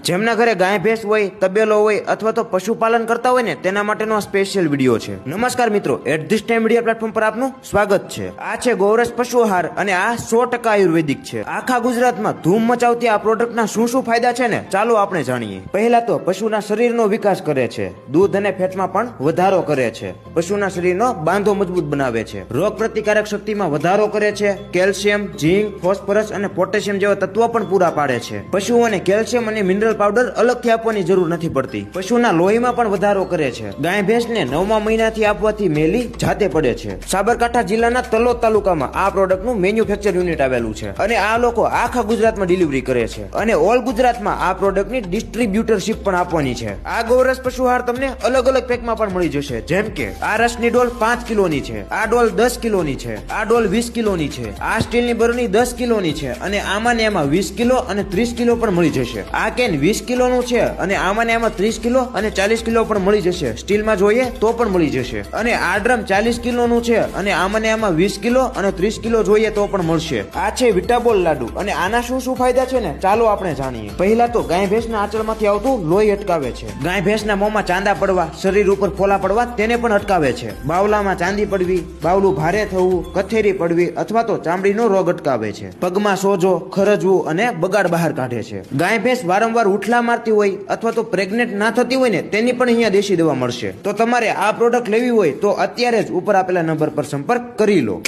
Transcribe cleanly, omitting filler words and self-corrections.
જેમના ઘરે ગાય ભેંસ હોય, તબેલો હોય અથવા તો પશુપાલન કરતા હોય ને તેના માટેનો આ સ્પેશિયલ વિડીયો છે। નમસ્કાર મિત્રો, at this time media platform પર આપનું સ્વાગત છે। આ છે ગૌરસ પશુ આહાર અને આ 100% આયુર્વેદિક છે। આખા ગુજરાતમાં ધૂમ મચાવતી આ પ્રોડક્ટના શું ફાયદા છે ને ચાલો આપણે જાણીએ। પહેલા તો પશુના શરીરનો વિકાસ કરે છે, દૂધ અને ફેટમાં પણ વધારો કરે છે, પશુના શરીરનો બાંધો મજબૂત બનાવે છે, રોગ પ્રતિકારક શક્તિમાં વધારો કરે છે, કેલ્શિયમ, ઝીંક, ફોસ્ફરસ અને પોટેશિયમ જેવા તત્વો પણ પૂરા પાડે છે। પશુઓને કેલ્શિયમ અને મિનરલ પાવડર અલગથી આપવાની જરૂર નથી પડતી। પશુના લોહીમાં પણ વધારો કરે છે। ગાય ભેંસને 9મા મહિનાથી આપવાથી મેલી જાતે પડે છે। સાબરકાંઠા જિલ્લાના તલોદ તાલુકામાં આ પ્રોડક્ટનું મેન્યુફેક્ચર યુનિટ આવેલું છે અને આ લોકો આખા ગુજરાતમાં ડિલિવરી કરે છે અને ઓલ ગુજરાતમાં આ પ્રોડક્ટની ડિસ્ટ્રીબ્યુટરશિપ પણ આપવાની છે। આ ગૌરસ પશુ આહાર તમને અલગ અલગ પેકમાં પણ મળી જશે, જેમ કે આ રસની ડોલ 5 કિલોની છે, આ ડોલ 10 કિલોની છે, આ ડોલ 20 કિલોની છે, આ સ્ટીલની બરણી 10 કિલોની છે અને આમાં ને એમાં 20 કિલો અને 30 કિલો પણ મળી જશે। આ કેન 20 કિલોનું છે અને આમાં ને એમાં 30 કિલો અને 40 કિલો પણ મળી જશે। સ્ટીલમાં જોઈએ તો પણ મળી જશે અને આ ડ્રમ 40 કિલોનું છે અને આમાં ને એમાં 20 કિલો અને 30 કિલો જોઈએ તો પણ મળશે। આ છે વિટાબોલ લાડુ અને આના શું ફાયદા છે ને ચાલો આપણે જાણીએ। પહેલા તો ગાય ભેંસના આંચળમાંથી આવતું લોહી અટકાવે છે, ગાય ભેંસના મોંમાં ચાંદા પડવા, શરીર ઉપર ફોલા પડવા તેને પણ અટકાવે છે, બાવલામાં ચાંદી પડવી, બાવલું ભારે થવું, કથેરી પડવી અથવા તો ચામડીનો રોગ અટકાવે છે, પગમાં સોજો, ખરજવું અને બગાડ બહાર કાઢે છે। ગાય ભેંસ વારંવાર ઉઠલા મારતી હોય અથવા તો પ્રેગ્નેન્ટ ના થતી હોય ને તેની પણ અહીંયા દેશી દવા મળશે। તો તમારે આ પ્રોડક્ટ લેવી હોય તો અત્યારે જ ઉપર આપેલા નંબર પર સંપર્ક કરી લો।